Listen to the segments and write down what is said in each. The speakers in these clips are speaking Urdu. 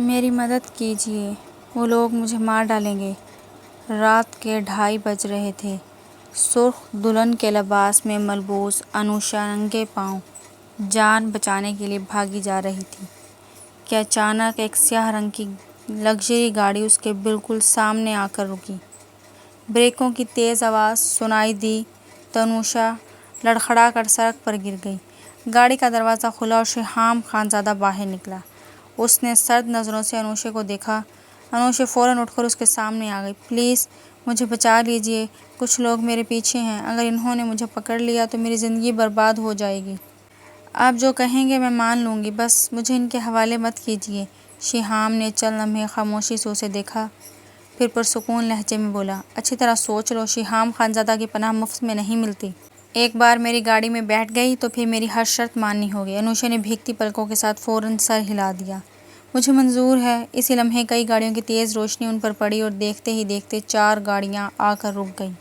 میری مدد کیجیے، وہ لوگ مجھے مار ڈالیں گے۔ رات کے 2:30 بج رہے تھے۔ سرخ دلہن کے لباس میں ملبوس انوشا ننگے پاؤں جان بچانے کے لیے بھاگی جا رہی تھی کہ اچانک ایک سیاہ رنگ کی لگژری گاڑی اس کے بالکل سامنے آ کر رکی۔ بریکوں کی تیز آواز سنائی دی تو انوشا لڑکھڑا کر سڑک پر گر گئی۔ گاڑی کا دروازہ کھلا اور شیہام خانزادہ باہر نکلا۔ اس نے سرد نظروں سے انوشا کو دیکھا۔ انوشا فوراً اٹھ کر اس کے سامنے آ گئی۔ پلیز مجھے بچا لیجیے، کچھ لوگ میرے پیچھے ہیں، اگر انہوں نے مجھے پکڑ لیا تو میری زندگی برباد ہو جائے گی۔ آپ جو کہیں گے میں مان لوں گی، بس مجھے ان کے حوالے مت کیجیے۔ شیہام نے چند لمحے خاموشی سے اسے دیکھا، پھر پرسکون لہجے میں بولا، اچھی طرح سوچ لو، شیہام خانزادہ کی پناہ مفت میں نہیں ملتی۔ ایک بار میری گاڑی میں بیٹھ گئی تو پھر میری ہر شرط ماننی ہوگی۔ انوشا نے بھیگتی پلکوں کے ساتھ فوراً سر ہلا دیا۔ مجھے منظور ہے۔ اسی لمحے کئی گاڑیوں کی تیز روشنی ان پر پڑی اور دیکھتے ہی دیکھتے 4 گاڑیاں آ کر رک گئیں۔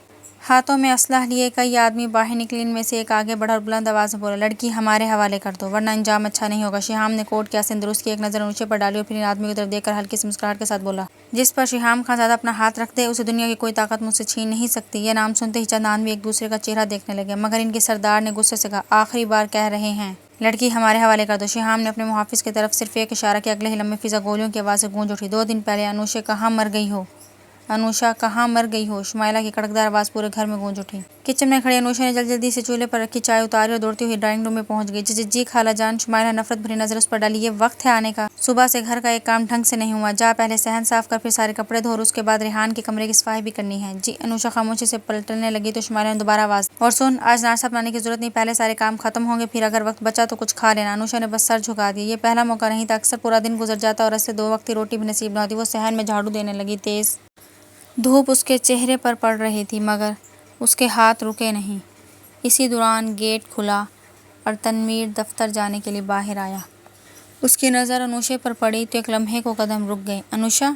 ہاتھوں میں اسلحہ لیے کئی آدمی باہر نکلے۔ ان میں سے ایک آگے بڑھا اور بلند آواز میں بولا، لڑکی ہمارے حوالے کر دو ورنہ انجام اچھا نہیں ہوگا۔ شیہام نے کوٹ کی آستین درست کی، ایک نظر انوشا پر ڈالی اور پھر ان آدمیوں کی طرف دیکھ کر ہلکی سی مسکراہٹ کے ساتھ بولا، جس پر شیہام خانزادہ اپنا ہاتھ رکھ دے اسے دنیا کی کوئی طاقت مجھ سے چھین نہیں سکتی۔ یہ نام سنتے ہی چند آدمی ایک دوسرے کا چہرہ دیکھنے لگے، مگر ان کے سردار نے غصے سے کہا، آخری بار کہہ رہے ہیں، لڑکی ہمارے حوالے کر دو۔ شیہام نے اپنے محافظ کی طرف صرف ایک اشارہ کیا، اگلے ہی لمحے فضا گولیوں کی آواز سے گونج اٹھی۔ 2 دن پہلے انوشا کہاں مر گئی ہو؟ انوشا کہاں مر گئی ہو؟ شمائلہ کی کڑکدار آواز پورے گھر میں گونج اٹھی۔ کچن میں کھڑی انوشا نے جلدی سے چولہے پر رکھی چائے اتاری اور دوڑتی ہوئی ڈرائنگ روم میں پہنچ گئی۔ جی خالہ جان۔ شمائلہ نفرت بھری نظر اس پر ڈالی، یہ وقت ہے آنے کا؟ صبح سے گھر کا ایک کام ڈھنگ سے نہیں ہوا۔ جا پہلے صحن صاف کر، پھر سارے کپڑے دھو اور اس کے بعد ریحان کے کمرے کی صفائی بھی کرنی ہے۔ جی۔ انوشا خاموشی سے پلٹنے لگی تو شمائلہ نے دوبارہ آواز دی، اور سن، آج ناشتہ بنانے کی ضرورت نہیں، پہلے سارے کام ختم ہوں گے، پھر اگر وقت بچا تو کچھ کھا لینا۔ انوشا نے بس سر جھکا دیا۔ یہ پہلا موقع نہیں تھا، اکثر پورا دن گزر جاتا اور ایسے 2 وقتی روٹی بھی نصیب نہ ہوتی۔ وہ صحن میں جھاڑو دینے لگی۔ تیز دھوپ اس کے چہرے پر پڑ رہی تھی مگر اس کے ہاتھ رکے نہیں۔ اسی دوران گیٹ کھلا اور تنویر دفتر جانے کے لیے باہر آیا۔ اس کی نظر انوشا پر پڑی تو ایک لمحے کو قدم رک گئے۔ انوشا،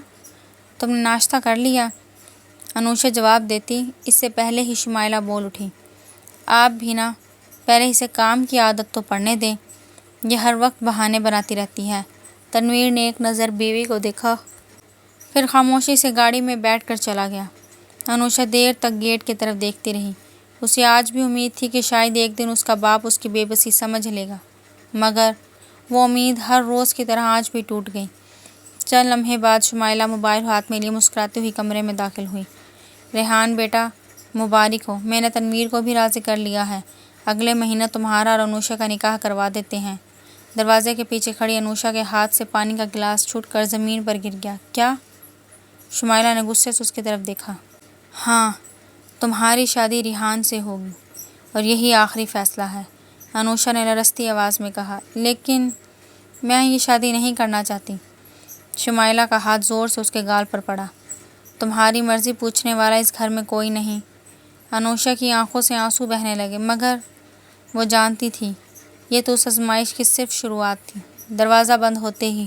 تم نے ناشتہ کر لیا؟ انوشا جواب دیتی اس سے پہلے ہی شمائلہ بول اٹھی، آپ بھی نا، پہلے اسے کام کی عادت تو پڑنے دیں، یہ ہر وقت بہانے بناتی رہتی ہے۔ تنویر نے ایک نظر بیوی کو دیکھا، پھر خاموشی سے گاڑی میں بیٹھ کر چلا گیا۔ انوشا دیر تک گیٹ کی طرف دیکھتی رہی۔ اسے آج بھی امید تھی کہ شاید ایک دن اس کا باپ اس کی بے بسی سمجھ لے گا، مگر وہ امید ہر روز کی طرح آج بھی ٹوٹ گئی۔ چند لمحے بعد شمائلہ موبائل ہاتھ میں لیے مسکراتی ہوئی کمرے میں داخل ہوئی۔ ریحان بیٹا، مبارک ہو، میں نے تنویر کو بھی راضی کر لیا ہے، اگلے مہینہ تمہارا اور انوشا کا نکاح کروا دیتے ہیں۔ دروازے کے پیچھے کھڑی انوشا کے ہاتھ سے پانی کا گلاس چھوٹ کر زمین پر گر گیا۔ کیا؟ شمائلہ نے غصے سے اس کی طرف دیکھا۔ ہاں، تمہاری شادی ریحان سے ہوگی اور یہی آخری فیصلہ ہے، انوشا نے لرزتی آواز میں کہا۔ لیکن میں یہ شادی نہیں کرنا چاہتی۔ شمائلہ کا ہاتھ زور سے اس کے گال پر پڑا۔ تمہاری مرضی پوچھنے والا اس گھر میں کوئی نہیں۔ انوشا کی آنکھوں سے آنسو بہنے لگے، مگر وہ جانتی تھی یہ تو اس آزمائش کی صرف شروعات تھی۔ دروازہ بند ہوتے ہی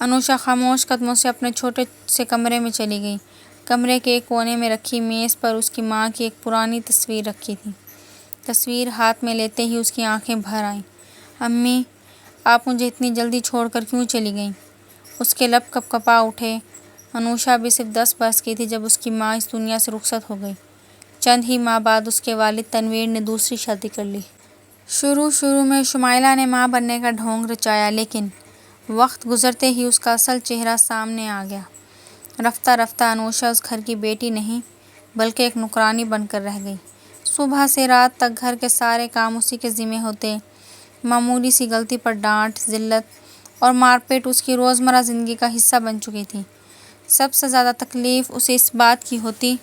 انوشا خاموش قدموں سے اپنے چھوٹے سے کمرے میں چلی گئی۔ کمرے کے ایک کونے میں رکھی میز پر اس کی ماں کی ایک پرانی تصویر رکھی تھی۔ تصویر ہاتھ میں لیتے ہی اس کی آنکھیں بھر آئیں۔ امی، آپ مجھے اتنی جلدی چھوڑ کر کیوں چلی گئیں؟ اس کے لب کپ کپا اٹھے۔ انوشا ابھی صرف 10 برس کی تھی جب اس کی ماں اس دنیا سے رخصت ہو گئی۔ چند ہی ماہ بعد اس کے والد تنویر نے دوسری شادی کر لی۔ شروع میں شمائلہ نے ماں بننے کا ڈھونگ رچایا، لیکن وقت گزرتے ہی اس کا اصل چہرہ سامنے آ گیا۔ رفتہ رفتہ انوشا اس گھر کی بیٹی نہیں بلکہ ایک نوکرانی بن کر رہ گئی۔ صبح سے رات تک گھر کے سارے کام اسی کے ذمہ ہوتے۔ معمولی سی غلطی پر ڈانٹ، ذلت اور مار پیٹ اس کی روزمرہ زندگی کا حصہ بن چکی تھی۔ سب سے زیادہ تکلیف اسے اس بات کی ہوتی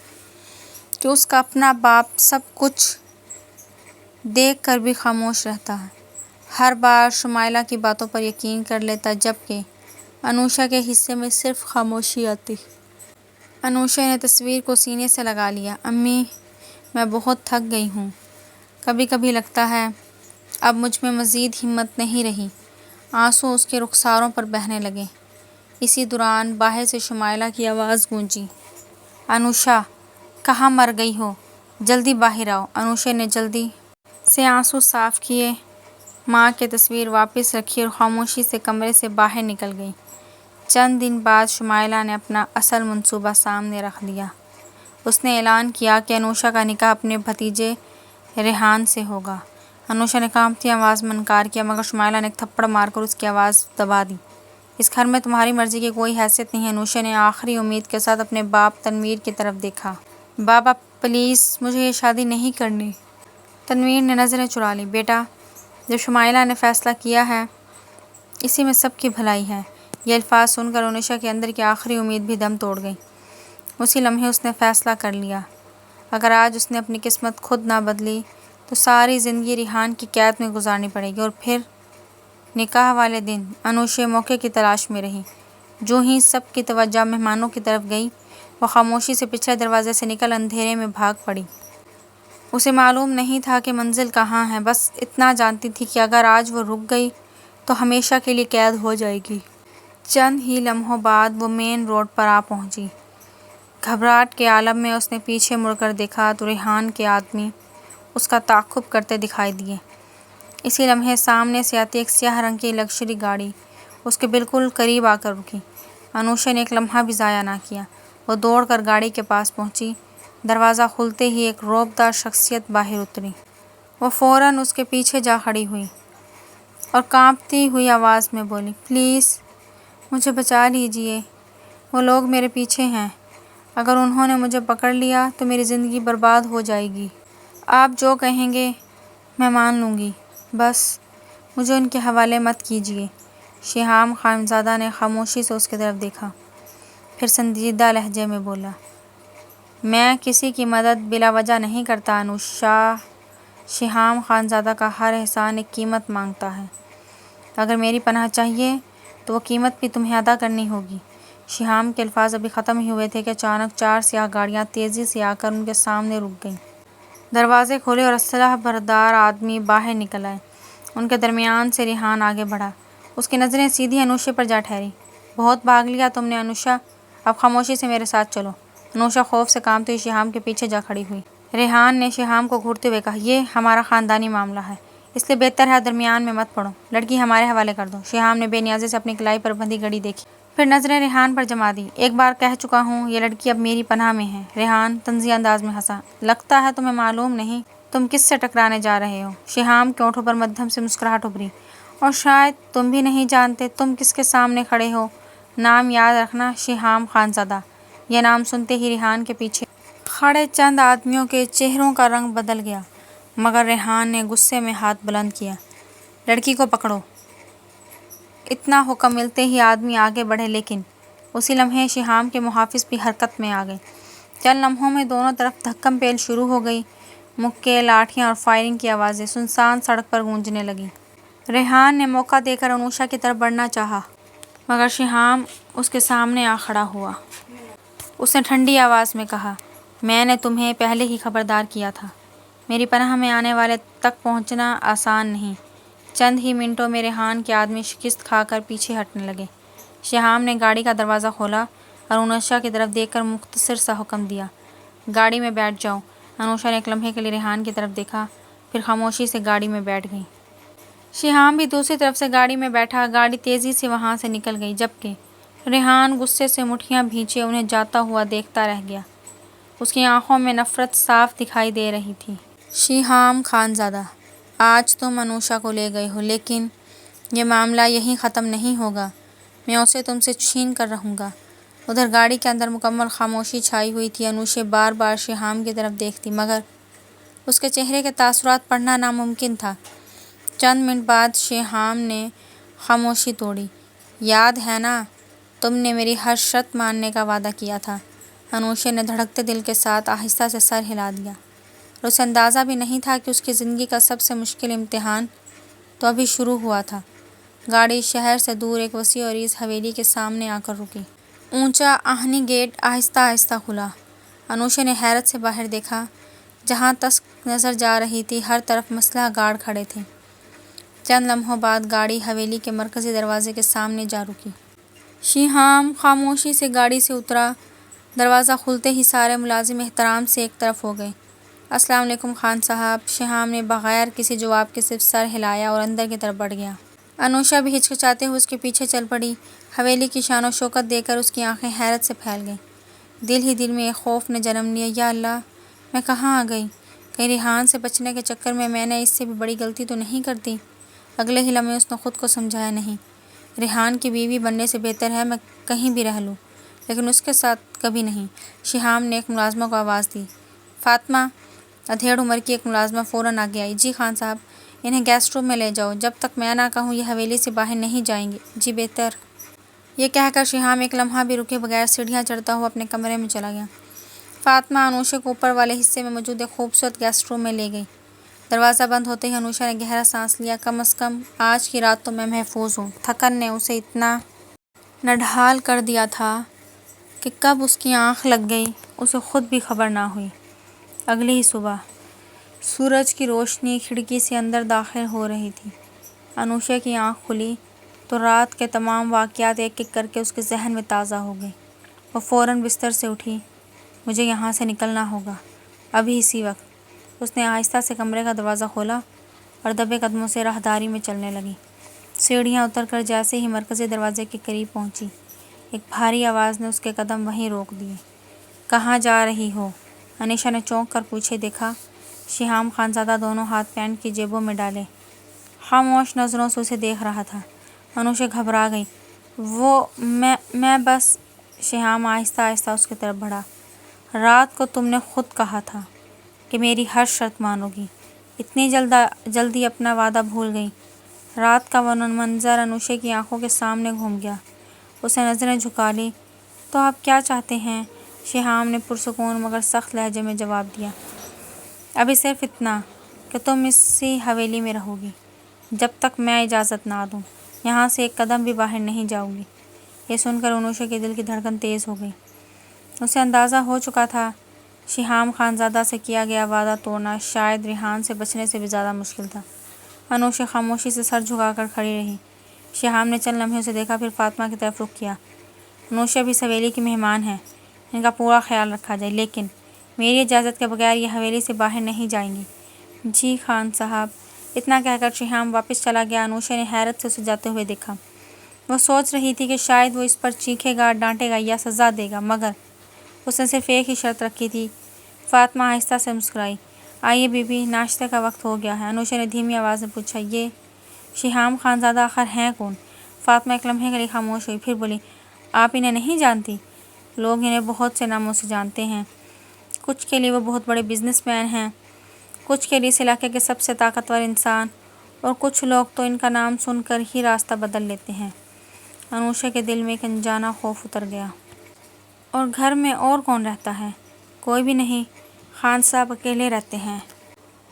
کہ اس کا اپنا باپ سب کچھ دیکھ کر بھی خاموش رہتا ہے، ہر بار شمائلہ کی باتوں پر یقین کر لیتا، جبکہ انوشا کے حصے میں صرف خاموشی آتی۔ انوشا نے تصویر کو سینے سے لگا لیا۔ امی، میں بہت تھک گئی ہوں، کبھی کبھی لگتا ہے اب مجھ میں مزید ہمت نہیں رہی۔ آنسو اس کے رخساروں پر بہنے لگے۔ اسی دوران باہر سے شمائلہ کی آواز گونجی، انوشا، کہاں مر گئی ہو؟ جلدی باہر آؤ۔ انوشا نے جلدی سے آنسو صاف کیے، ماں کی تصویر واپس رکھی اور خاموشی سے کمرے سے باہر نکل گئی۔ چند دن بعد شمائلہ نے اپنا اصل منصوبہ سامنے رکھ دیا۔ اس نے اعلان کیا کہ انوشا کا نکاح اپنے بھتیجے ریحان سے ہوگا۔ انوشا نے کانپتی آواز میں انکار کیا، مگر شمائلہ نے ایک تھپڑ مار کر اس کی آواز دبا دی۔ اس گھر میں تمہاری مرضی کی کوئی حیثیت نہیں۔ انوشا نے آخری امید کے ساتھ اپنے باپ تنویر کی طرف دیکھا۔ بابا پلیز، مجھے یہ شادی نہیں کرنی۔ تنویر نے نظریں چرا لیں۔ بیٹا، جو شمائلہ نے فیصلہ کیا ہے اسی میں سب کی بھلائی ہے۔ یہ الفاظ سن کر انوشا کے اندر کی آخری امید بھی دم توڑ گئی۔ اسی لمحے اس نے فیصلہ کر لیا۔ اگر آج اس نے اپنی قسمت خود نہ بدلی تو ساری زندگی ریحان کی قید میں گزارنی پڑے گی۔ اور پھر نکاح والے دن انوشا موقع کی تلاش میں رہی۔ جو ہی سب کی توجہ مہمانوں کی طرف گئی، وہ خاموشی سے پچھلے دروازے سے نکل اندھیرے میں بھاگ پڑی۔ اسے معلوم نہیں تھا کہ منزل کہاں ہے، بس اتنا جانتی تھی کہ اگر آج وہ رک گئی تو ہمیشہ کے لیے قید ہو جائے گی۔ چند ہی لمحوں بعد وہ مین روڈ پر آ پہنچی۔ گھبراہٹ کے عالم میں اس نے پیچھے مڑ کر دیکھا تو ریحان کے آدمی اس کا تعاقب کرتے دکھائی دیے۔ اسی لمحے سامنے سے آتی ایک سیاہ رنگ کی لگژری گاڑی اس کے بالکل قریب آ کر رکی۔ انوشا نے ایک لمحہ بھی ضائع نہ کیا۔ وہ دوڑ کر گاڑی کے پاس پہنچی۔ دروازہ کھلتے ہی ایک رعبدار شخصیت باہر اتری۔ وہ فوراً اس کے پیچھے جا کھڑی ہوئی اور کانپتی ہوئی آواز میں بولی، پلیز مجھے بچا لیجیے، وہ لوگ میرے پیچھے ہیں۔ اگر انہوں نے مجھے پکڑ لیا تو میری زندگی برباد ہو جائے گی۔ آپ جو کہیں گے میں مان لوں گی، بس مجھے ان کے حوالے مت کیجیے۔ شیہام خانزادہ نے خاموشی سے اس کی طرف دیکھا، پھر سنجیدہ لہجے میں بولا، میں کسی کی مدد بلا وجہ نہیں کرتا انوشا۔ شیہام خانزادہ کا ہر احسان ایک قیمت مانگتا ہے۔ اگر میری پناہ چاہیے تو وہ قیمت بھی تمہیں ادا کرنی ہوگی۔ شیہام کے الفاظ ابھی ختم ہی ہوئے تھے کہ اچانک 4 سیاہ گاڑیاں تیزی سے آ کر ان کے سامنے رک گئیں۔ دروازے کھلے اور اسلحہ بردار آدمی باہر نکل آئے۔ ان کے درمیان سے ریحان آگے بڑھا۔ اس کی نظریں سیدھی انوشا پر جا ٹھہری۔ بہت بھاگ لیا تم نے انوشا، اب خاموشی سے میرے ساتھ چلو۔ انوشا خوف سے کانپتے ہوئی شیہام کے پیچھے جا کھڑی ہوئی۔ ریحان نے شیہام کو گھورتے ہوئے کہا، یہ ہمارا خاندانی معاملہ ہے، اس لیے بہتر ہے درمیان میں مت پڑو، لڑکی ہمارے حوالے کر دو۔ شیہام نے بے نیازی سے اپنی کلائی پر بندھی گھڑی دیکھی، پھر نظریں ریحان پر جما دی۔ ایک بار کہہ چکا ہوں، یہ لڑکی اب میری پناہ میں ہے۔ ریحان طنزیہ انداز میں ہنسا، لگتا ہے تمہیں معلوم نہیں تم کس سے ٹکرانے جا رہے ہو۔ شیہام کے ہونٹوں پر مدھم سے مسکراہٹ ابھری، اور شاید تم بھی نہیں جانتے تم کس کے سامنے کھڑے ہو۔ نام یاد رکھنا، شیہام خانزادہ۔ یہ نام سنتے ہی ریحان کے پیچھے کھڑے چند آدمیوں کے چہروں کا رنگ بدل گیا، مگر ریحان نے غصے میں ہاتھ بلند کیا، لڑکی کو پکڑو۔ اتنا حکم ملتے ہی آدمی آگے بڑھے، لیکن اسی لمحے شیہام کے محافظ بھی حرکت میں آ گئے۔ چند لمحوں میں دونوں طرف دھکم پیل شروع ہو گئی۔ مکے، لاٹھیاں اور فائرنگ کی آوازیں سنسان سڑک پر گونجنے لگیں۔ ریحان نے موقع دے کر انوشا کی طرف بڑھنا چاہا، مگر شیہام اس کے سامنے آ کھڑا ہوا۔ اس نے ٹھنڈی آواز میں کہا، میں نے تمہیں پہلے ہی خبردار کیا تھا، میری پناہ میں آنے والے تک پہنچنا آسان نہیں۔ چند ہی منٹوں میں ریحان کے آدمی شکست کھا کر پیچھے ہٹنے لگے۔ شیہام نے گاڑی کا دروازہ کھولا اور انوشا کی طرف دیکھ کر مختصر سا حکم دیا، گاڑی میں بیٹھ جاؤ۔ انوشا نے ایک لمحے کے لیے ریحان کی طرف دیکھا، پھر خاموشی سے گاڑی میں بیٹھ گئی۔ شیہام بھی دوسری طرف سے گاڑی میں بیٹھا۔ گاڑی تیزی سے وہاں سے نکل گئی، جبکہ ریحان غصے سے مٹھیاں بھینچے انہیں جاتا ہوا دیکھتا رہ گیا۔ اس کی آنکھوں میں نفرت صاف دکھائی دے رہی تھی۔ شیہام خانزادہ، آج تم انوشا کو لے گئے ہو، لیکن یہ معاملہ یہیں ختم نہیں ہوگا، میں اسے تم سے چھین کر رہوں گا۔ ادھر گاڑی کے اندر مکمل خاموشی چھائی ہوئی تھی۔ انوشا بار بار شیہام کی طرف دیکھتی، مگر اس کے چہرے کے تاثرات پڑھنا ناممکن تھا۔ چند منٹ بعد شیہام نے خاموشی توڑی، یاد ہے نا، تم نے میری ہر شرط ماننے کا وعدہ کیا تھا۔ انوشا نے دھڑکتے دل کے ساتھ آہستہ سے سر ہلا دیا، اور اسے اندازہ بھی نہیں تھا کہ اس کی زندگی کا سب سے مشکل امتحان تو ابھی شروع ہوا تھا۔ گاڑی شہر سے دور ایک وسیع و عریض حویلی کے سامنے آ کر رکی۔ اونچا آہنی گیٹ آہستہ آہستہ کھلا۔ انوشا نے حیرت سے باہر دیکھا۔ جہاں تک نظر جا رہی تھی، ہر طرف مسلح گارڈ کھڑے تھے۔ چند لمحوں بعد گاڑی حویلی کے مرکزی دروازے کے سامنے جا رکی۔ شیہام خاموشی سے گاڑی سے اترا۔ دروازہ کھلتے ہی سارے ملازم احترام سے ایک طرف ہو گئے۔ السلام علیکم خان صاحب۔ شیہام نے بغیر کسی جواب کے صرف سر ہلایا اور اندر کی طرف بڑھ گیا۔ انوشا بھی ہچکچاتے ہوئے اس کے پیچھے چل پڑی۔ حویلی کی شان و شوکت دیکھ کر اس کی آنکھیں حیرت سے پھیل گئیں۔ دل ہی دل میں ایک خوف نے جنم لیا، یا اللہ، میں کہاں آ گئی؟ کہیں ریحان سے بچنے کے چکر میں نے اس سے بھی بڑی غلطی تو نہیں کر دی؟ اگلے ہی لمحے اس نے خود کو سمجھایا، نہیں، ریحان کی بیوی بننے سے بہتر ہے میں کہیں بھی رہ لوں، لیکن اس کے ساتھ کبھی نہیں۔ شیہام نے ایک ملازمہ کو آواز دی، فاطمہ۔ ادھیڑ عمر کی ایک ملازمہ فوراً آگے آئی، جی خان صاحب، انہیں گیسٹ روم میں لے جاؤ، جب تک میں نہ کہوں یہ حویلی سے باہر نہیں جائیں گے۔ جی بہتر۔ یہ کہہ کر شیہام ایک لمحہ بھی رکے بغیر سیڑھیاں چڑھتا ہوا اپنے کمرے میں چلا گیا۔ فاطمہ انوشا کو اوپر والے حصے میں موجود ایک خوبصورت گیسٹ روم میں لے گئی۔ دروازہ بند ہوتے ہی انوشا نے گہرا سانس لیا، کم از کم آج کی رات تو میں محفوظ ہوں۔ تھکن نے اسے اتنا نڈھال کر دیا تھا کہ کب اس کی آنکھ لگ گئی اسے خود بھی خبر نہ ہوئی۔ اگلی ہی صبح سورج کی روشنی کھڑکی سے اندر داخل ہو رہی تھی۔ انوشا کی آنکھ کھلی تو رات کے تمام واقعات ایک ایک کر کے اس کے ذہن میں تازہ ہو گئے۔ وہ فوراً بستر سے اٹھی، مجھے یہاں سے نکلنا ہوگا، ابھی اسی وقت۔ اس نے آہستہ سے کمرے کا دروازہ کھولا اور دبے قدموں سے راہداری میں چلنے لگی۔ سیڑھیاں اتر کر جیسے ہی مرکزی دروازے کے قریب پہنچی، ایک بھاری آواز نے اس کے قدم وہیں روک دیے۔ کہاں جا رہی ہو؟ انیشا نے چونک کر پوچھے۔ دیکھا، شیہام خانزادہ دونوں ہاتھ پینٹ کی جیبوں میں ڈالے خاموش نظروں سے اسے دیکھ رہا تھا۔ انوشا گھبرا گئی۔ میں بس۔ شیہام آہستہ آہستہ اس کی طرف بڑھا۔ رات کو تم نے خود کہا تھا کہ میری ہر شرط مانو گی، اتنی جلدی اپنا وعدہ بھول گئی؟ رات کا وہ منظر انوشا کی آنکھوں کے سامنے گھوم گیا۔ اسے نظریں جھکا لی۔ تو آپ کیا چاہتے ہیں؟ شیہام نے پرسکون مگر سخت لہجے میں جواب دیا۔ ابھی صرف اتنا کہ تم اسی حویلی میں رہو گی جب تک میں اجازت نہ دوں، یہاں سے ایک قدم بھی باہر نہیں جاؤ گی۔ یہ سن کر انوشا کے دل کی دھڑکن تیز ہو گئی۔ اسے اندازہ ہو چکا تھا شیہام خانزادہ سے کیا گیا وعدہ توڑنا شاید ریحان سے بچنے سے بھی زیادہ مشکل تھا۔ انوشا خاموشی سے سر جھکا کر کھڑی رہی۔ شیہام نے چند لمحے اسے دیکھا، پھر فاطمہ کی طرف رخ کیا۔ انوشا بھی اس حویلی کی مہمان ہے، ان کا پورا خیال رکھا جائے، لیکن میری اجازت کے بغیر یہ حویلی سے باہر نہیں جائیں گی۔ جی خان صاحب۔ اتنا کہہ کر شیہام واپس چلا گیا۔ انوشا نے حیرت سے اسے جاتے ہوئے دیکھا۔ وہ سوچ رہی تھی کہ شاید وہ اس پر چیخے گا، ڈانٹے گا یا سزا دے گا، مگر اس نے صرف ایک ہی شرط رکھی تھی۔ فاطمہ آہستہ سے مسکرائی، آئیے بی بی، ناشتے کا وقت ہو گیا ہے۔ انوشا نے دھیمی آواز میں پوچھا، یہ شیہام خانزادہ آخر ہیں کون؟ فاطمہ ایک لمحے کے لیے خاموش ہوئی، پھر بولی، آپ انہیں نہیں جانتی؟ لوگ انہیں بہت سے ناموں سے جانتے ہیں۔ کچھ کے لیے وہ بہت بڑے بزنس مین ہیں، کچھ کے لیے اس علاقے کے سب سے طاقتور انسان، اور کچھ لوگ تو ان کا نام سن کر ہی راستہ بدل لیتے ہیں۔ انوشا کے دل میں ایک انجانا خوف اتر گیا۔ اور گھر میں اور کون رہتا ہے؟ کوئی بھی نہیں، خان صاحب اکیلے رہتے ہیں،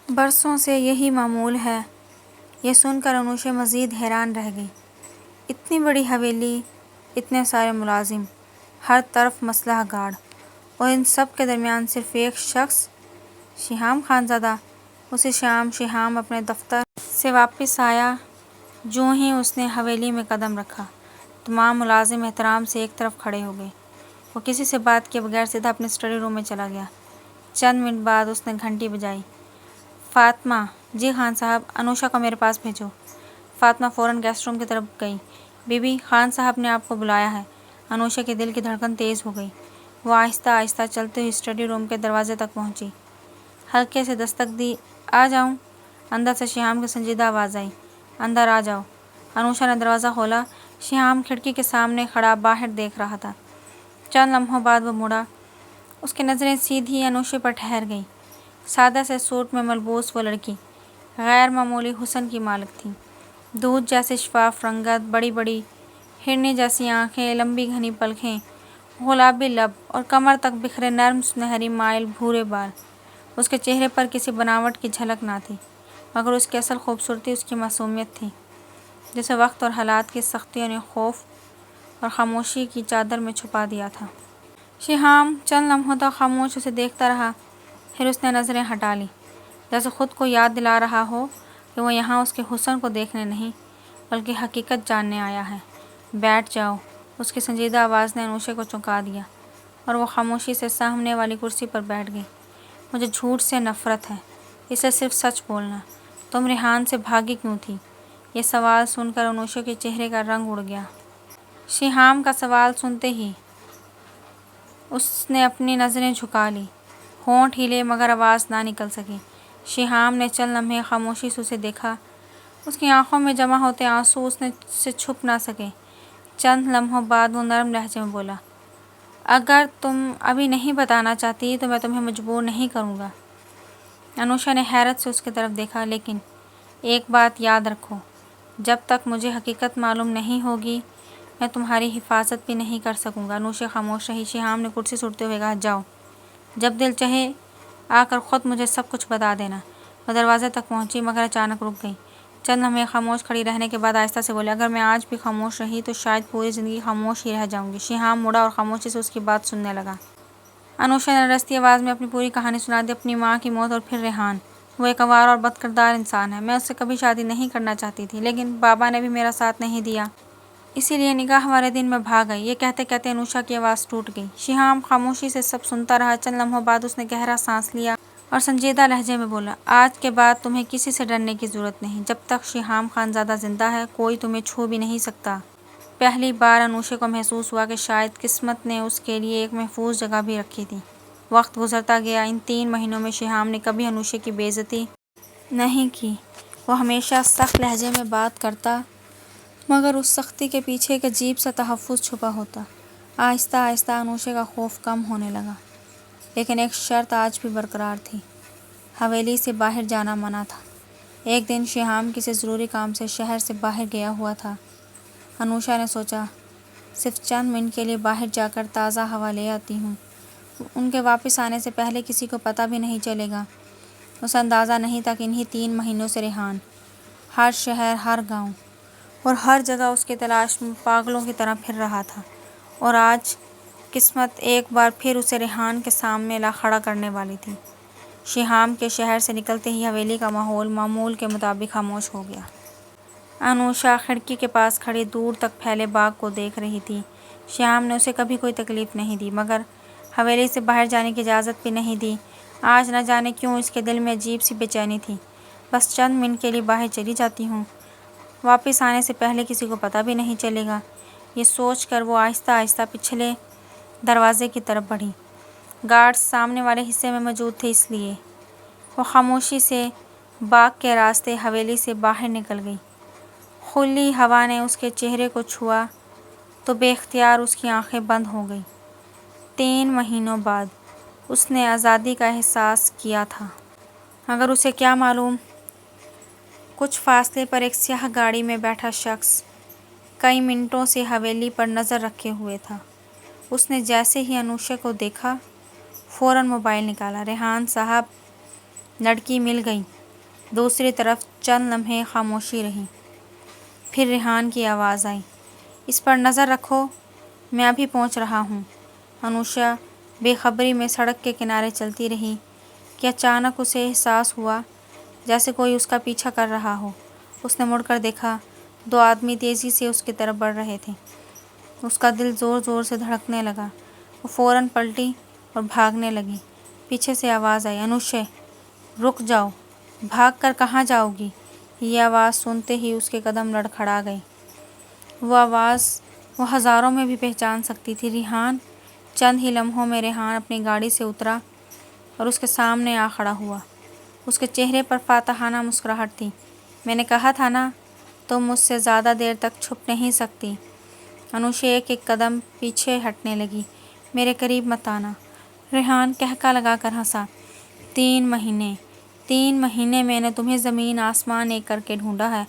برسوں سے یہی معمول ہے۔ یہ سن کر انوشا مزید حیران رہ گئی۔ اتنی بڑی حویلی، اتنے سارے ملازم، ہر طرف مسلح گارڈ، اور ان سب کے درمیان صرف ایک شخص، شیہام خانزادہ۔ اسی شام شیہام اپنے دفتر سے واپس آیا۔ جوں ہی اس نے حویلی میں قدم رکھا، تمام ملازم احترام سے ایک طرف کھڑے ہو گئے۔ وہ کسی سے بات کیے بغیر سیدھا اپنے اسٹڈی روم میں چلا گیا۔ چند منٹ بعد اس نے گھنٹی بجائی۔ فاطمہ۔ جی خان صاحب، انوشا کو میرے پاس بھیجو۔ فاطمہ فوراً گیسٹ روم کی طرف گئی۔ بی بی، خان صاحب نے آپ کو بلایا ہے۔ انوشا کے دل کی دھڑکن تیز ہو گئی۔ وہ آہستہ آہستہ چلتے ہوئے اسٹڈی روم کے دروازے تک پہنچی، ہلکے سے دستک دی، آ جاؤں؟ اندر سے شیہام کی سنجیدہ آواز آئی، اندر آ جاؤ۔ انوشا نے دروازہ کھولا۔ شیہام کھڑکی کے سامنے کھڑا باہر دیکھ رہا تھا۔ چند لمحوں بعد وہ مڑا۔ اس کی نظریں سیدھی انوشا پر ٹھہر گئیں۔ سادہ سے سوٹ میں ملبوس وہ لڑکی غیر معمولی حسن کی مالک تھی۔ دودھ جیسے شفاف رنگت، بڑی بڑی ہرنی جیسی آنکھیں، لمبی گھنی پلکیں، گلابی لب اور کمر تک بکھرے نرم سنہری مائل بھورے بال۔ اس کے چہرے پر کسی بناوٹ کی جھلک نہ تھی، مگر اس کی اصل خوبصورتی اس کی معصومیت تھی، جسے وقت اور حالات کی سختیوں نے خوف اور خاموشی کی چادر میں چھپا دیا تھا۔ شیہام چند لمحوں تک خاموش اسے دیکھتا رہا، پھر اس نے نظریں ہٹا لیں، جیسے خود کو یاد دلا رہا ہو کہ وہ یہاں اس کے حسن کو دیکھنے نہیں بلکہ حقیقت جاننے آیا ہے۔ بیٹھ جاؤ، اس کی سنجیدہ آواز نے انوشا کو چونکا دیا، اور وہ خاموشی سے سامنے والی کرسی پر بیٹھ گئی۔ مجھے جھوٹ سے نفرت ہے، اس لیے صرف سچ بولنا۔ تم ریحان سے بھاگی کیوں تھی؟ یہ سوال سن کر انوشا کے چہرے کا رنگ اڑ گیا۔ شیہام کا سوال سنتے ہی اس نے اپنی نظریں جھکا لی، ہونٹ ہلے مگر آواز نہ نکل سکی۔ شیہام نے چند لمحے خاموشی سے اسے دیکھا، اس کی آنکھوں میں جمع ہوتے آنسو اس سے چھپ نہ سکے۔ چند لمحوں بعد وہ نرم لہجے میں بولا، اگر تم ابھی نہیں بتانا چاہتی تو میں تمہیں مجبور نہیں کروں گا۔ انوشا نے حیرت سے اس کی طرف دیکھا، لیکن ایک بات یاد رکھو، جب تک مجھے حقیقت معلوم نہیں ہوگی میں تمہاری حفاظت بھی نہیں کر سکوں گا۔ انوشا خاموش رہی۔ شیہام نے کرسی سے اٹھتے ہوئے کہا، جاؤ، جب دل چاہے آ کر خود مجھے سب کچھ بتا دینا۔ وہ دروازے تک پہنچی مگر اچانک رک گئی۔ چند لمحے خاموش کھڑی رہنے کے بعد آہستہ سے بولی، اگر میں آج بھی خاموش رہی تو شاید پوری زندگی خاموش ہی رہ جاؤں گی۔ شیہام مڑا اور خاموشی سے اس کی بات سننے لگا۔ انوشا نے رستی آواز میں اپنی پوری کہانی سنا دی، اپنی ماں کی موت اور پھر ریحان۔ وہ ایک آوارہ اور بد کردار انسان ہے۔ میں اس سے کبھی شادی نہیں کرنا چاہتی تھی، لیکن بابا نے بھی میرا ساتھ نہیں دیا، اسی لیے نکاح والے دن میں بھاگ گئی۔ یہ کہتے کہتے انوشا کی آواز ٹوٹ گئی۔ شیہام خاموشی سے سب سنتا رہا۔ چند لمحوں بعد اس نے گہرا سانس لیا اور سنجیدہ لہجے میں بولا، آج کے بعد تمہیں کسی سے ڈرنے کی ضرورت نہیں۔ جب تک شیہام خانزادہ زندہ ہے کوئی تمہیں چھو بھی نہیں سکتا۔ پہلی بار انوشا کو محسوس ہوا کہ شاید قسمت نے اس کے لیے ایک محفوظ جگہ بھی رکھی تھی۔ وقت گزرتا گیا۔ ان 3 مہینوں میں شیہام نے کبھی انوشا کی بے عزتی نہیں کی۔ وہ ہمیشہ سخت لہجے میں بات کرتا مگر اس سختی کے پیچھے ایک عجیب سا تحفظ چھپا ہوتا۔ آہستہ آہستہ انوشا کا خوف کم ہونے لگا، لیکن ایک شرط آج بھی برقرار تھی، حویلی سے باہر جانا منع تھا۔ ایک دن شیہام کسی ضروری کام سے شہر سے باہر گیا ہوا تھا۔ انوشا نے سوچا، صرف چند منٹ کے لیے باہر جا کر تازہ ہوا لے آتی ہوں، ان کے واپس آنے سے پہلے کسی کو پتہ بھی نہیں چلے گا۔ اسے اندازہ نہیں تھا کہ انہی 3 مہینوں سے ریحان ہر شہر، ہر گاؤں اور ہر جگہ اس کی تلاش میں پاگلوں کی طرح پھر رہا تھا، اور آج قسمت ایک بار پھر اسے ریحان کے سامنے لا کھڑا کرنے والی تھی۔ شیہام کے شہر سے نکلتے ہی حویلی کا ماحول معمول کے مطابق خاموش ہو گیا۔ انوشا کھڑکی کے پاس کھڑی دور تک پھیلے باغ کو دیکھ رہی تھی۔ شیہام نے اسے کبھی کوئی تکلیف نہیں دی مگر حویلی سے باہر جانے کی اجازت بھی نہیں دی۔ آج نہ جانے کیوں اس کے دل میں عجیب سی بے چینی تھی۔ بس چند منٹ کے لیے باہر چلی جاتی ہوں، واپس آنے سے پہلے کسی کو پتہ بھی نہیں چلے گا۔ یہ سوچ کر وہ آہستہ آہستہ پچھلے دروازے کی طرف بڑھی۔ گارڈز سامنے والے حصے میں موجود تھے، اس لیے وہ خاموشی سے باغ کے راستے حویلی سے باہر نکل گئی۔ کھلی ہوا نے اس کے چہرے کو چھوا تو بے اختیار اس کی آنکھیں بند ہو گئیں۔ 3 مہینوں بعد اس نے آزادی کا احساس کیا تھا، مگر اسے کیا معلوم، کچھ فاصلے پر ایک سیاہ گاڑی میں بیٹھا شخص کئی منٹوں سے حویلی پر نظر رکھے ہوئے تھا۔ اس نے جیسے ہی انوشا کو دیکھا فوراً موبائل نکالا۔ ریحان صاحب، لڑکی مل گئی۔ دوسری طرف چند لمحے خاموشی رہی، پھر ریحان کی آواز آئی، اس پر نظر رکھو، میں ابھی پہنچ رہا ہوں۔ انوشا بے خبری میں سڑک کے کنارے چلتی رہی کہ اچانک اسے احساس ہوا جیسے کوئی اس کا پیچھا کر رہا ہو۔ اس نے مڑ کر دیکھا، 2 آدمی تیزی سے اس کی طرف بڑھ رہے تھے۔ اس کا دل زور زور سے دھڑکنے لگا۔ وہ فوراً پلٹی اور بھاگنے لگی۔ پیچھے سے آواز آئی، انوشا، رک جاؤ، بھاگ کر کہاں جاؤ گی؟ یہ آواز سنتے ہی اس کے قدم لڑکھڑا گئے۔ وہ آواز وہ ہزاروں میں بھی پہچان سکتی تھی، ریحان۔ چند ہی لمحوں میں ریحان اپنی گاڑی سے اترا اور اس کے سامنے آ کھڑا ہوا۔ اس کے چہرے پر فاتحانہ مسکراہٹ تھی۔ میں نے کہا تھا نا، تم مجھ سے زیادہ دیر تک چھپ نہیں سکتی۔ انوشا ایک ایک قدم پیچھے ہٹنے لگی۔ میرے قریب مت آنا، ریحان قہقہ لگا کر ہنسا۔ 3 مہینے میں نے تمہیں زمین آسمان ایک کر کے ڈھونڈا ہے،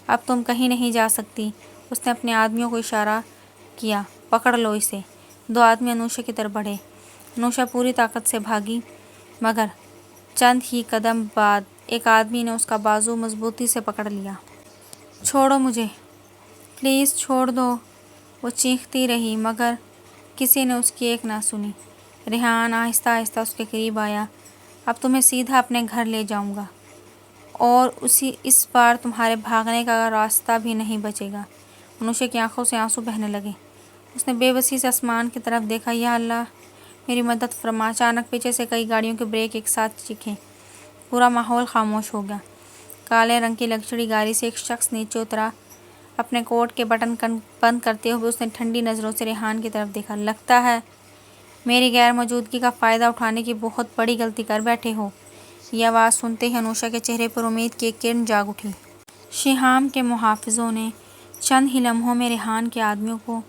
اب تم کہیں نہیں جا سکتی۔ اس نے اپنے آدمیوں کو اشارہ کیا، پکڑ لو اسے۔ 2 آدمی انوشا کی طرف بڑھے۔ انوشا پوری طاقت سے بھاگی مگر چند ہی قدم بعد ایک آدمی نے اس کا بازو مضبوطی سے پکڑ لیا۔ چھوڑو مجھے، پلیز چھوڑ دو، وہ چیختی رہی مگر کسی نے اس کی ایک نہ سنی۔ ریحان آہستہ آہستہ اس کے قریب آیا، اب تمہیں سیدھا اپنے گھر لے جاؤں گا اور اس بار تمہارے بھاگنے کا راستہ بھی نہیں بچے گا۔ انوشا کی آنکھوں سے آنسو بہنے لگے۔ اس نے بے بسی سے آسمان کی طرف دیکھا، یا اللہ میری مدد فرما۔ اچانک پیچھے سے کئی گاڑیوں کے بریک ایک ساتھ چیخے۔ پورا ماحول خاموش ہو گیا۔ کالے رنگ کی لگژری گاڑی سے ایک شخص نیچے اترا۔ اپنے کوٹ کے بٹن بند کرتے ہوئے اس نے ٹھنڈی نظروں سے ریحان کی طرف دیکھا۔ لگتا ہے میری غیر موجودگی کا فائدہ اٹھانے کی بہت بڑی غلطی کر بیٹھے ہو۔ یہ آواز سنتے ہی انوشا کے چہرے پر امید کی ایک کرن جاگ اٹھی۔ شیہام کے محافظوں نے چند ہی لمحوں میں ریحان کے آدمیوں کو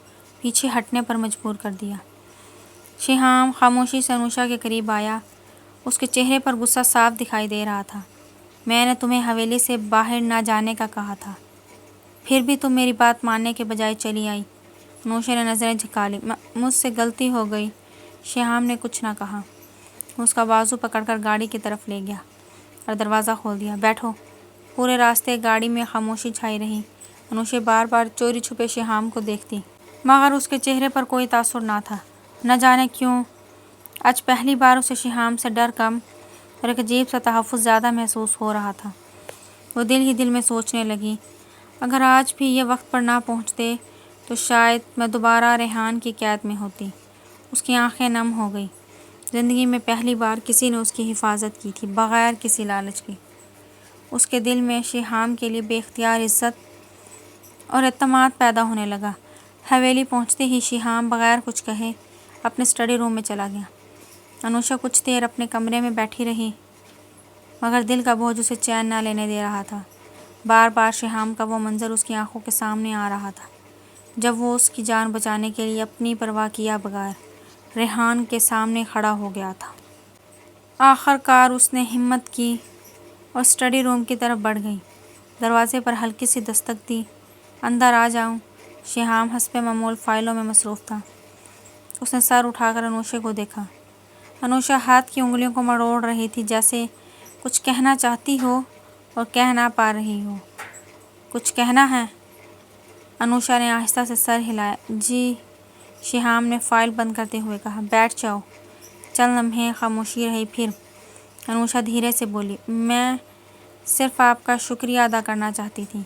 پیچھے ہٹنے پر مجبور کر دیا۔ شیہام خاموشی سے انوشا کے قریب آیا۔ اس کے چہرے پر غصہ صاف دکھائی دے رہا تھا۔ میں نے تمہیں حویلی سے باہر نہ جانے کا کہا تھا، پھر بھی تم میری بات ماننے کے بجائے چلی آئی۔ انوشا نے نظریں جھکا لی۔ مجھ سے غلطی ہو گئی۔ شیہام نے کچھ نہ کہا۔ اس کا بازو پکڑ کر گاڑی کی طرف لے گیا اور دروازہ کھول دیا۔ بیٹھو۔ پورے راستے گاڑی میں خاموشی چھائی رہی۔ انوشا بار بار چوری چھپے شیہام کو دیکھتی، مگر اس کے چہرے پر کوئی تاثر نہ تھا۔ نہ جانے کیوں آج پہلی بار اسے شیہام سے ڈر کم اور ایک عجیب سا تحفظ زیادہ محسوس ہو رہا تھا۔ وہ دل ہی دل میں سوچنے لگی، اگر آج بھی یہ وقت پر نہ پہنچتے تو شاید میں دوبارہ ریحان کی قید میں ہوتی۔ اس کی آنکھیں نم ہو گئی۔ زندگی میں پہلی بار کسی نے اس کی حفاظت کی تھی، بغیر کسی لالچ کے۔ اس کے دل میں شیہام کے لیے بے اختیار عزت اور اعتماد پیدا ہونے لگا۔ حویلی پہنچتے ہی شیہام بغیر کچھ کہے اپنے اسٹڈی روم میں چلا گیا۔ انوشا کچھ دیر اپنے کمرے میں بیٹھی رہی، مگر دل کا بوجھ اسے چین نہ لینے دے رہا تھا۔ بار بار شیہام کا وہ منظر اس کی آنکھوں کے سامنے آ رہا تھا، جب وہ اس کی جان بچانے کے لیے اپنی پرواہ کیا بغیر ریحان کے سامنے کھڑا ہو گیا تھا۔ آخر کار اس نے ہمت کی اور اسٹڈی روم کی طرف بڑھ گئی۔ دروازے پر ہلکی سی دستک دی۔ اندر آ جاؤں؟ شیہام حسب معمول فائلوں میں مصروف تھا۔ اس نے سر اٹھا کر انوشا کو دیکھا۔ انوشا ہاتھ کی انگلیوں کو مروڑ رہی تھی، جیسے کچھ کہنا چاہتی ہو اور کہہ نہ پا رہی ہو۔ کچھ کہنا ہے؟ انوشا نے آہستہ سے سر ہلایا۔ جی، شیہام نے فائل بند کرتے ہوئے کہا۔ بیٹھ جاؤ۔ چند لمحے خاموشی رہی، پھر انوشا دھیرے سے بولی، میں صرف آپ کا شکریہ ادا کرنا چاہتی تھی۔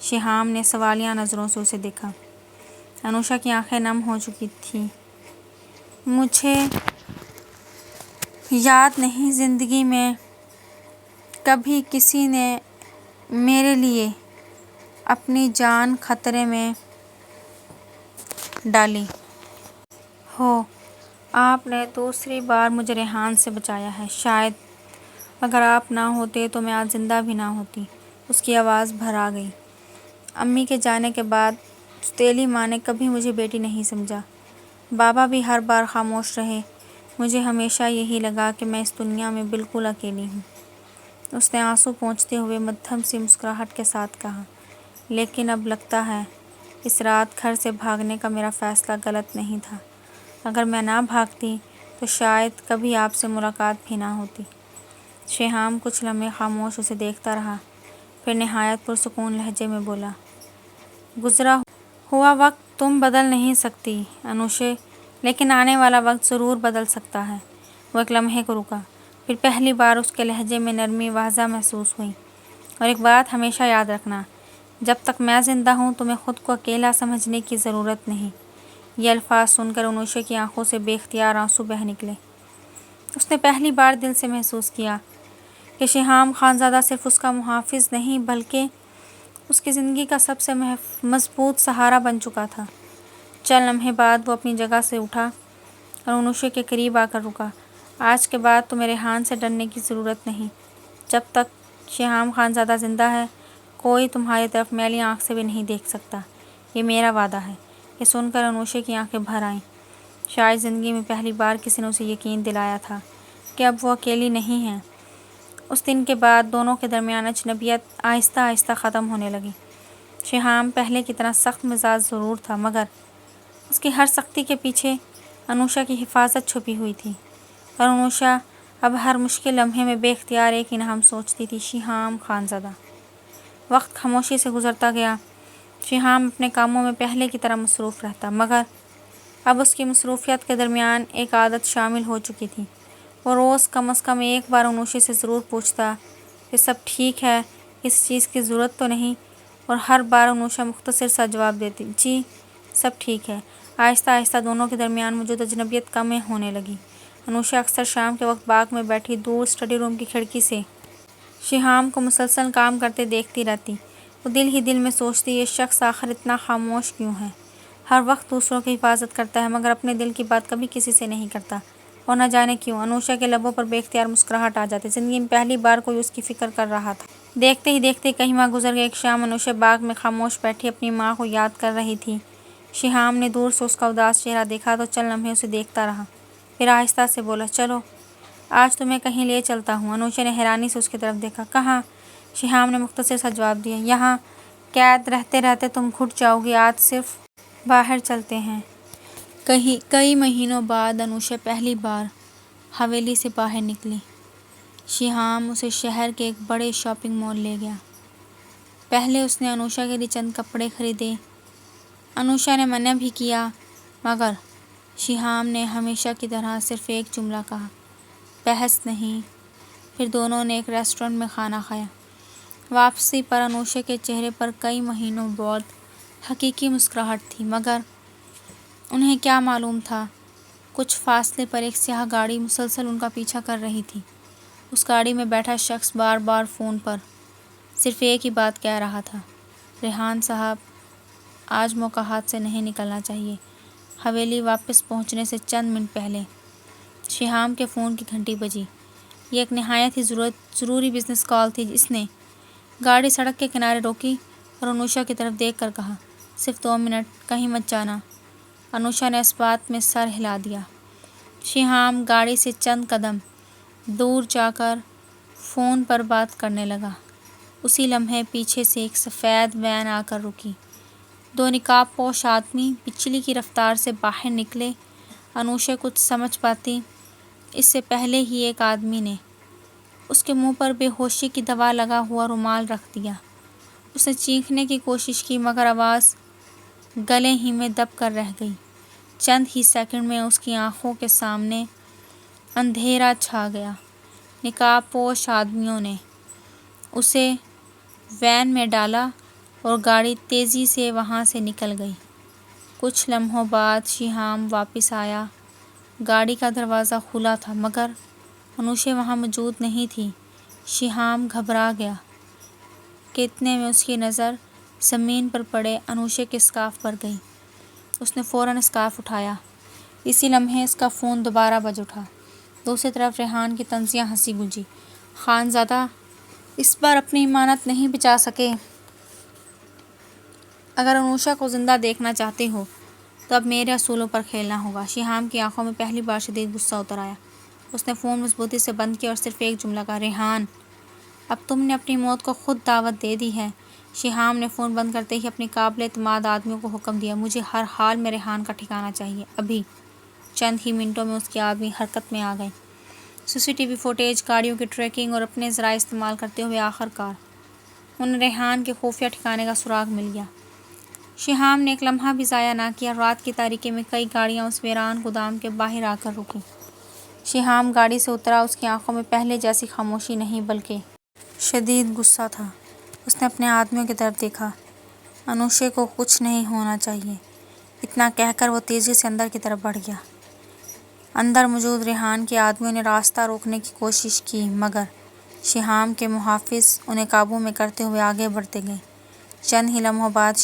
شیہام نے سوالیہ نظروں سے اسے دیکھا۔ انوشا کی آنکھیں نم ہو چکی تھیں۔ مجھے یاد نہیں زندگی میں کبھی کسی نے میرے لیے اپنی جان خطرے میں ڈالی ہو۔ آپ نے دوسری بار مجھے ریحان سے بچایا ہے۔ شاید اگر آپ نہ ہوتے تو میں آج زندہ بھی نہ ہوتی۔ اس کی آواز بھر آ گئی۔ امی کے جانے کے بعد سوتیلی ماں نے کبھی مجھے بیٹی نہیں سمجھا۔ بابا بھی ہر بار خاموش رہے۔ مجھے ہمیشہ یہی لگا کہ میں اس دنیا میں بالکل اکیلی ہوں۔ اس نے آنسو پونچھتے ہوئے مدھم سی مسکراہٹ کے ساتھ کہا، لیکن اب لگتا ہے اس رات گھر سے بھاگنے کا میرا فیصلہ غلط نہیں تھا۔ اگر میں نہ بھاگتی تو شاید کبھی آپ سے ملاقات بھی نہ ہوتی۔ شیہام کچھ لمحے خاموش اسے دیکھتا رہا، پھر نہایت پرسکون لہجے میں بولا، گزرا ہوا وقت تم بدل نہیں سکتی انوشا، لیکن آنے والا وقت ضرور بدل سکتا ہے۔ وہ ایک لمحے کو رکا، پھر پہلی بار اس کے لہجے میں نرمی واضح محسوس ہوئی۔ اور ایک بات ہمیشہ یاد رکھنا، جب تک میں زندہ ہوں تمہیں خود کو اکیلا سمجھنے کی ضرورت نہیں۔ یہ الفاظ سن کر انوشا کی آنکھوں سے بے اختیار آنسو بہہ نکلے۔ اس نے پہلی بار دل سے محسوس کیا کہ شیہام خانزادہ صرف اس کا محافظ نہیں بلکہ اس کی زندگی کا سب سے مضبوط سہارا بن چکا تھا۔ چند لمحے بعد وہ اپنی جگہ سے اٹھا اور انوشا کے قریب آ کر رکا۔ آج کے بعد تمہیں ریحان سے ڈرنے کی ضرورت نہیں۔ جب تک شیہام خانزادہ زندہ ہے کوئی تمہاری طرف میلی آنکھ سے بھی نہیں دیکھ سکتا، یہ میرا وعدہ ہے۔ یہ سن کر انوشا کی آنکھیں بھر آئیں۔ شاید زندگی میں پہلی بار کسی نے اسے یقین دلایا تھا کہ اب وہ اکیلی نہیں ہے۔ اس دن کے بعد دونوں کے درمیان اجنبیت آہستہ آہستہ ختم ہونے لگی۔ شیہام پہلے کی طرح سخت مزاج ضرور تھا، مگر اس کی ہر سختی کے پیچھے انوشا کی حفاظت چھپی ہوئی تھی، اور انوشا اب ہر مشکل لمحے میں بے اختیار ایک ہی نام سوچتی تھی، شیہام خانزادہ۔ وقت خاموشی سے گزرتا گیا۔ شیہام اپنے کاموں میں پہلے کی طرح مصروف رہتا، مگر اب اس کی مصروفیت کے درمیان ایک عادت شامل ہو چکی تھی۔ وہ روز کم از کم ایک بار انوشا سے ضرور پوچھتا کہ سب ٹھیک ہے، کسی چیز کی ضرورت تو نہیں، اور ہر بار انوشا مختصر سا جواب دیتی، جی سب ٹھیک ہے۔ آہستہ آہستہ دونوں کے درمیان موجود اجنبیت کم ہونے لگی۔ انوشا اکثر شام کے وقت باغ میں بیٹھی دور اسٹڈی روم کی کھڑکی سے شیہام کو مسلسل کام کرتے دیکھتی رہتی۔ وہ دل ہی دل میں سوچتی، یہ شخص آخر اتنا خاموش کیوں ہے؟ ہر وقت دوسروں کی حفاظت کرتا ہے مگر اپنے دل کی بات کبھی کسی سے نہیں کرتا، اور نہ جانے کیوں۔ انوشا کے لبوں پر بے اختیار مسکراہٹ آ جاتی۔ زندگی میں پہلی بار کوئی اس کی فکر کر رہا تھا۔ دیکھتے ہی دیکھتے کئی ماہ گزر گئے۔ ایک شام انوشا باغ میں خاموش بیٹھی اپنی ماں کو یاد کر رہی تھی۔ شیہام نے دور سے اس کا اداس چہرہ دیکھا تو چند لمحے اسے دیکھتا رہا، پھر آہستہ سے بولا، چلو آج تمہیں کہیں لے چلتا ہوں۔ انوشا نے حیرانی سے اس کی طرف دیکھا۔ کہاں؟ شیہام نے مختصر سا جواب دیا، یہاں قید رہتے رہتے تم گھٹ جاؤ گی، آج صرف باہر چلتے ہیں۔ کئی مہینوں بعد انوشا پہلی بار حویلی سے باہر نکلی۔ شیہام اسے شہر کے ایک بڑے شاپنگ مال لے گیا۔ پہلے اس نے انوشا کے لیے چند کپڑے خریدے۔ انوشا نے منع بھی کیا مگر شیہام نے ہمیشہ کی طرح صرف ایک جملہ کہا، بحث نہیں۔ پھر دونوں نے ایک ریسٹورانٹ میں کھانا کھایا۔ واپسی پر انوشا کے چہرے پر کئی مہینوں بعد حقیقی مسکراہٹ تھی مگر انہیں کیا معلوم تھا، کچھ فاصلے پر ایک سیاہ گاڑی مسلسل ان کا پیچھا کر رہی تھی۔ اس گاڑی میں بیٹھا شخص بار بار فون پر صرف ایک ہی بات کہہ رہا تھا، ریحان صاحب آج موقع ہاتھ سے نہیں نکلنا چاہیے۔ حویلی واپس پہنچنے سے چند منٹ پہلے شیہام کے فون کی گھنٹی بجی۔ یہ ایک نہایت ہی ضروری بزنس کال تھی۔ اس نے گاڑی سڑک کے کنارے روکی اور انوشا کی طرف دیکھ کر کہا، صرف 2 منٹ، کہیں مت جانا۔ انوشا نے اس بات میں سر ہلا دیا۔ شیہام گاڑی سے چند قدم دور جا کر فون پر بات کرنے لگا۔ اسی لمحے پیچھے سے ایک سفید وین آ کر رکی۔ 2 نقاب پوش آدمی بجلی کی رفتار سے باہر نکلے۔ انوشا کچھ سمجھ پاتی اس سے پہلے ہی ایک آدمی نے اس کے منہ پر بے ہوشی کی دوا لگا ہوا رومال رکھ دیا۔ اس نے چیخنے کی کوشش کی مگر آواز گلے ہی میں دب کر رہ گئی۔ چند ہی سیکنڈ میں اس کی آنکھوں کے سامنے اندھیرا چھا گیا۔ نقاب پوش آدمیوں نے اسے وین میں ڈالا اور گاڑی تیزی سے وہاں سے نکل گئی۔ کچھ لمحوں بعد شیہام واپس آیا۔ گاڑی کا دروازہ کھلا تھا مگر انوشا وہاں موجود نہیں تھی۔ شیہام گھبرا گیا کہ اتنے میں اس کی نظر زمین پر پڑے انوشا کے اسکارف پر گئی۔ اس نے فوراً اسکارف اٹھایا۔ اسی لمحے اس کا فون دوبارہ بج اٹھا۔ دوسری طرف ریحان کی طنزیہ ہنسی گونجی، خانزادہ اس بار اپنی امانت نہیں بچا سکے۔ اگر انوشا کو زندہ دیکھنا چاہتے ہو تو اب میرے اصولوں پر کھیلنا ہوگا۔ شیہام کی آنکھوں میں پہلی بار شدید غصہ اتر آیا۔ اس نے فون مضبوطی سے بند کیا اور صرف ایک جملہ کہا، ریحان اب تم نے اپنی موت کو خود دعوت دے دی ہے۔ شیہام نے فون بند کرتے ہی اپنے قابل اعتماد آدمیوں کو حکم دیا، مجھے ہر حال میں ریحان کا ٹھکانہ چاہیے، ابھی۔ چند ہی منٹوں میں اس کے آدمی حرکت میں آ گئے۔ CCTV فوٹیج، گاڑیوں کی ٹریکنگ اور اپنے ذرائع استعمال کرتے ہوئے آخرکار انہیں ریحان کے خفیہ ٹھکانے کا سراغ مل گیا۔ شیہام نے ایک لمحہ بھی ضائع نہ کیا۔ رات کی تاریکی میں کئی گاڑیاں اس ویران گودام کے باہر آ کر رکیں۔ شیہام گاڑی سے اترا۔ اس کی آنکھوں میں پہلے جیسی خاموشی نہیں بلکہ شدید غصہ تھا۔ اس نے اپنے آدمیوں کی طرف دیکھا، انوشا کو کچھ نہیں ہونا چاہیے، اتنا کہہ کر وہ تیزی سے اندر کی طرف بڑھ گیا۔ اندر موجود ریحان کے آدمیوں نے راستہ روکنے کی کوشش کی مگر شیہام کے محافظ انہیں قابو میں کرتے ہوئے آگے بڑھتے گئے۔ چند ہی لمحوں بعد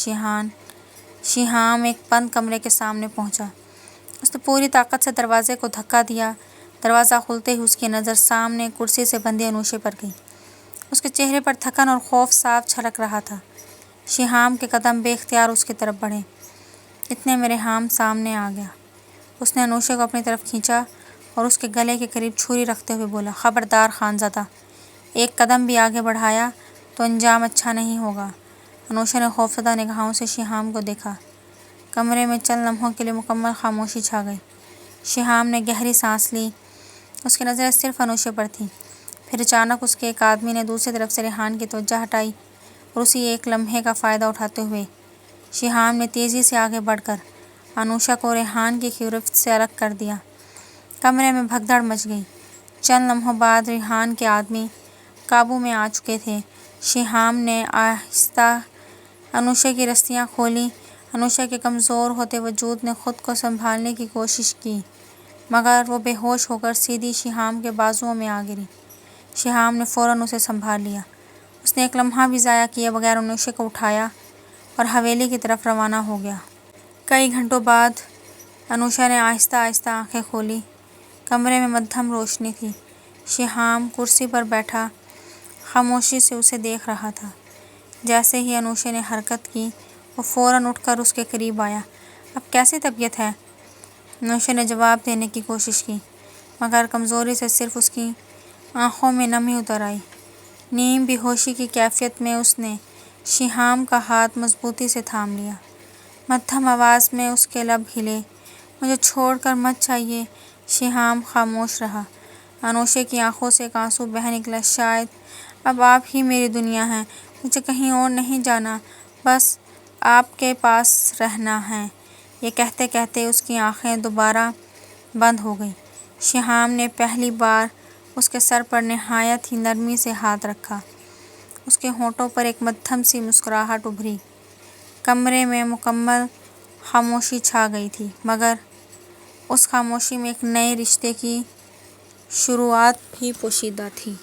شیہام ایک بند کمرے کے سامنے پہنچا۔ اس نے پوری طاقت سے دروازے کو دھکا دیا۔ دروازہ کھلتے ہی اس کی نظر سامنے کرسی سے بندھی انوشا پر گئی۔ اس کے چہرے پر تھکن اور خوف صاف جھلک رہا تھا۔ شیہام کے قدم بے اختیار اس کی طرف بڑھے۔ اتنے میں ریحان سامنے آ گیا۔ اس نے انوشا کو اپنی طرف کھینچا اور اس کے گلے کے قریب چھری رکھتے ہوئے بولا، خبردار خانزادہ، ایک قدم بھی آگے بڑھایا تو انجام اچھا نہیں ہوگا۔ انوشا نے خوفزدہ نگاہوں سے شیہام کو دیکھا۔ کمرے میں چند لمحوں کے لیے مکمل خاموشی چھا گئی۔ شیہام نے گہری سانس لی۔ اس کی نظریں صرف انوشا پر تھیں۔ پھر اچانک اس کے ایک آدمی نے دوسری طرف سے ریحان کی توجہ ہٹائی اور اسی ایک لمحے کا فائدہ اٹھاتے ہوئے شیہام نے تیزی سے آگے بڑھ کر انوشا کو ریحان کی گرفت سے الگ کر دیا۔ کمرے میں بھگدڑ مچ گئی۔ چند لمحوں بعد ریحان کے آدمی قابو میں آ چکے تھے۔ شیہام نے آہستہ انوشا کی رسیاں کھولیں۔ انوشا کے کمزور ہوتے وجود نے خود کو سنبھالنے کی کوشش کی مگر وہ بے ہوش ہو کر سیدھی شیہام کے بازوؤں میں آ گری۔ شیہام نے فوراً اسے سنبھال لیا۔ اس نے نے ایک لمحہ بھی ضائع کیے بغیر انوشے کو اٹھایا اور حویلی کی طرف روانہ ہو گیا۔ کئی گھنٹوں بعد انوشا نے آہستہ آہستہ آنکھیں کھولی۔ کمرے میں مدھم روشنی تھی۔ شیہام کرسی پر بیٹھا خاموشی سے اسے دیکھ رہا تھا۔ جیسے ہی انوشا نے حرکت کی وہ فوراً اٹھ کر اس کے قریب آیا۔ اب کیسی طبیعت ہے؟ انوشا نے جواب دینے کی کوشش کی مگر کمزوری سے صرف اس کی آنکھوں میں نمی اتر آئی۔ نیم بے ہوشی کی کیفیت میں اس نے شیہام کا ہاتھ مضبوطی سے تھام لیا۔ مدھم آواز میں اس کے لب ہلے۔ مجھے چھوڑ کر مت جائیے۔ شیہام خاموش رہا۔ انوشا کی آنکھوں سے ایک آنسو بہہ نکلا۔ شاید اب آپ ہی میری دنیا ہیں۔ مجھے کہیں اور نہیں جانا، بس آپ کے پاس رہنا ہے۔ یہ کہتے کہتے اس کی آنکھیں دوبارہ بند ہو گئیں۔ شیہام نے پہلی بار اس کے سر پر نہایت ہی نرمی سے ہاتھ رکھا۔ اس کے ہونٹوں پر ایک مدھم سی مسکراہٹ ابھری۔ کمرے میں مکمل خاموشی چھا گئی تھی مگر اس خاموشی میں ایک نئے رشتے کی شروعات بھی پوشیدہ تھی۔